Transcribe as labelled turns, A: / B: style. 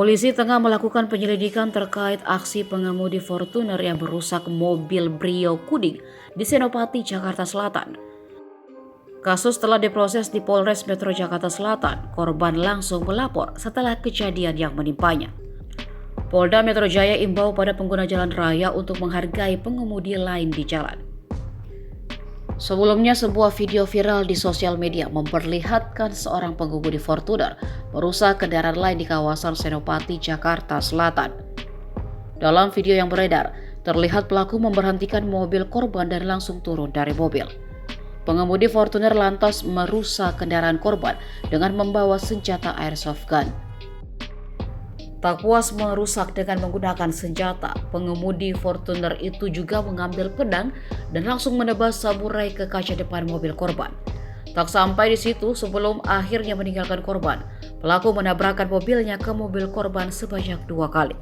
A: Polisi tengah melakukan penyelidikan terkait aksi pengemudi Fortuner yang merusak mobil Brio Kuning di Senopati, Jakarta Selatan. Kasus telah diproses di Polres Metro Jakarta Selatan. Korban langsung melapor setelah kejadian yang menimpanya. Polda Metro Jaya imbau pada pengguna jalan raya untuk menghargai pengemudi lain di jalan. Sebelumnya, sebuah video viral di sosial media memperlihatkan seorang pengemudi Fortuner merusak kendaraan lain di kawasan Senopati, Jakarta Selatan. Dalam video yang beredar, terlihat pelaku memberhentikan mobil korban dan langsung turun dari mobil. Pengemudi Fortuner lantas merusak kendaraan korban dengan membawa senjata airsoft gun. Tak puas merusak dengan menggunakan senjata, pengemudi Fortuner itu juga mengambil pedang dan langsung menebas samurai ke kaca depan mobil korban. Tak sampai di situ, sebelum akhirnya meninggalkan korban, pelaku menabrakkan mobilnya ke mobil korban sebanyak 2 kali.